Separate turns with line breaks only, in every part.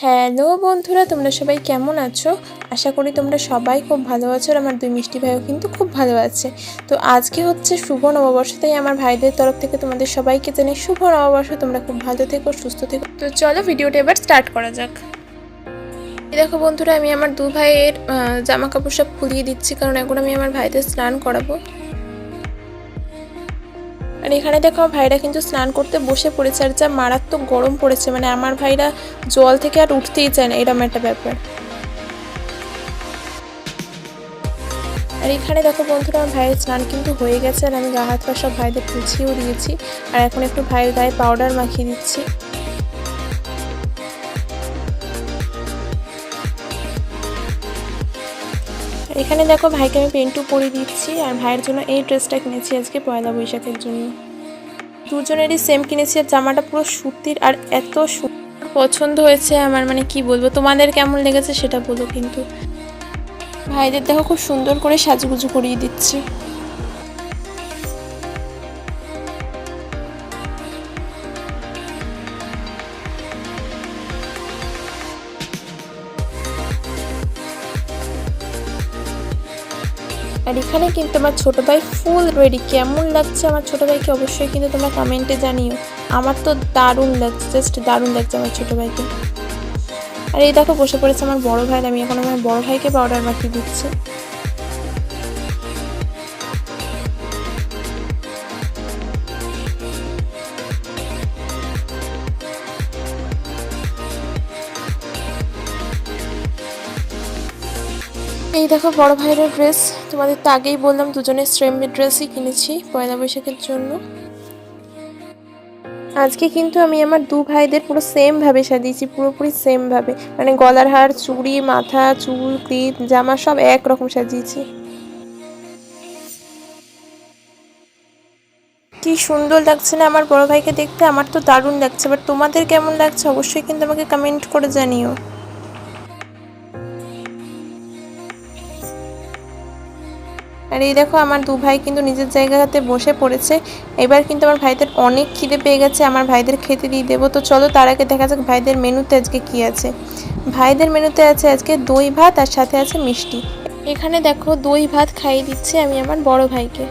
Hello বন্ধুরা, তোমরা সবাই কেমন আছো? আশা করি তোমরা সবাই খুব ভালো আছো আর আমার দুই মিষ্টি ভাইও কিন্তু খুব ভালো আছে। তো আজকে হচ্ছে শুভ নববর্ষ, তাই আমার ভাইদের তরফ থেকে তোমাদের সবাইকে জানাই শুভ নববর্ষ। তোমরা খুব ভালো থেকো, সুস্থ থেকো। তো চলো ভিডিওটা এবার স্টার্ট করা যাক। দেখো বন্ধুরা, আমি আমার দু ভাইয়ের জামা কাপড় সব খুলিয়ে দিচ্ছি, কারণ এখন আমি আমার ভাইদের স্নান করাবো। আর এখানে দেখো ভাইরা কিন্তু স্নান করতে বসে পড়েছে, আর যা মারাত্মক গরম পড়েছে, মানে আমার ভাইরা জল থেকে আর উঠতেই চায় না, এরকম একটা ব্যাপার। আর এখানে দেখো বন্ধুরা, আমার ভাইয়ের স্নান কিন্তু হয়ে গেছে, আর আমি গা হাত পা সব ভাইদের পুছিয়েও দিয়েছি। আর এখন একটু ভাইয়ের গায়ে পাউডার মাখিয়ে দিচ্ছি। এখানে দেখো ভাইকে আমি পেন্টু পরিয়ে দিচ্ছি, আর ভাইয়ের জন্য এই ড্রেসটা কিনেছি আজকে পয়লা বৈশাখের জন্য। দুজনেরই সেম কিনেছি, আর জামাটা পুরো সুতির আর এত পছন্দ হয়েছে আমার, মানে কি বলবো। তোমাদের কেমন লেগেছে সেটা বলো কিন্তু। ভাইদের দেখো খুব সুন্দর করে সাজুগুজু করিয়ে দিচ্ছি। আর এখানে কিন্তু আমার ছোটো ভাই ফুল রেডি। কেমন লাগছে আমার ছোটো ভাইকে অবশ্যই কিন্তু তোমরা কমেন্টে জানিও। আমার তো দারুণ লাগছে, জাস্ট দারুণ লাগছে আমার ছোটো ভাইকে। আর এই দেখো বসে পড়েছে আমার বড় ভাই, আমি এখন আমার বড় ভাইকে পাউডার মাখিয়ে দিচ্ছি। এই দেখো বড় ভাইয়ের ড্রেস, তোমাদের তো আগেই বললাম দুজনের সেম ড্রেসই কিনেছি পয়লা বৈশাখের জন্য। আজকে কিন্তু আমি আমার দু ভাইদের পুরো সেম ভাবে সাজিয়েছি, পুরোপুরি সেম ভাবে, মানে গলার হার, চুড়ি, মাথা, চুল, ক্লিপ, জামা সব একরকম সাজিয়েছি। কি সুন্দর লাগছে না আমার বড় ভাইকে দেখতে? আমার তো দারুণ লাগছে, বাট তোমাদের কেমন লাগছে অবশ্যই কিন্তু আমাকে কমেন্ট করে জানিও। আর এই দেখো আমার দু ভাই কিন্তু নিজের জায়গাতে বসে পড়েছে। এবার কিন্তু আমার ভাইদের অনেক খিদে পেয়ে গেছে, আমার ভাইদের খেতে দিয়ে দেবো। তো চলো তার আগে দেখা যাক ভাইদের মেনুতে আজকে কি আছে। ভাইদের মেনুতে আছে আজকে দই ভাত, আর সাথে আছে মিষ্টি। এখানে দেখো দই ভাত খাইয়ে দিচ্ছি আমি আমার বড় ভাইকে।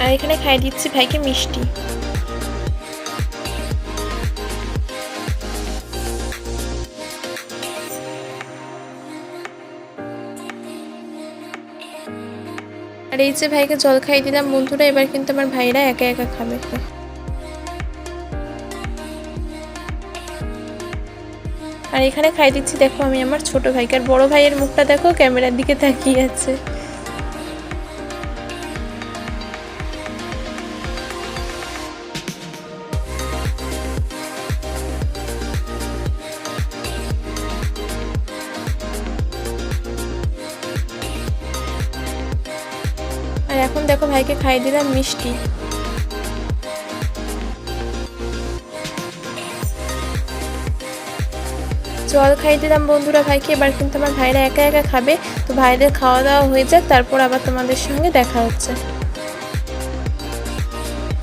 আর এখানে খাইয়ে দিচ্ছি ভাইকে মিষ্টি। আর এই যে ভাইকে জল খাইয়ে দিলাম বন্ধুরা, এবার কিন্তু আমার ভাইরা একা একা খাবে। আর এখানে খাই দিচ্ছি দেখো আমি আমার ছোট ভাইকে। আর বড় ভাইয়ের মুখটা দেখো ক্যামেরার দিকে তাকিয়ে আছে। আর এখন দেখো ভাইকে খাইয়ে দিলাম মিষ্টি। জল খাইয়ে দিলাম বন্ধুরা ভাইকে। এবার কিন্তু আমার ভাইরা একা একা খাবে। তো ভাইদের খাওয়া দাওয়া হয়ে যাক, তারপর আবার তোমাদের সঙ্গে দেখা হচ্ছে।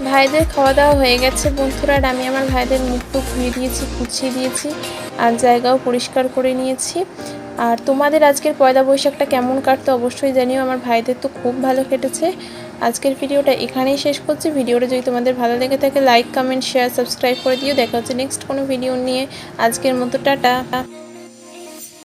ভাইদের খাওয়া দাওয়া হয়ে গেছে বন্ধুরা, আর আমি আমার ভাইদের মুখটু ধুয়ে দিয়েছি, কুচিয়ে দিয়েছি, আর জায়গাও পরিষ্কার করে নিয়েছি। আর তোমাদের আজকের পয়লা বৈশাখটা কেমন কাটতো অবশ্যই জানিও। আমার ভাইদের তো খুব ভালো কেটেছে। আজকের ভিডিওটা এখানেই শেষ করছি। ভিডিওটা যদি তোমাদের ভালো লেগে থাকে লাইক, কমেন্ট, শেয়ার, সাবস্ক্রাইব করে দিও। দেখা হচ্ছে নেক্সট কোনো ভিডিও নিয়ে। আজকের মতো টাটা।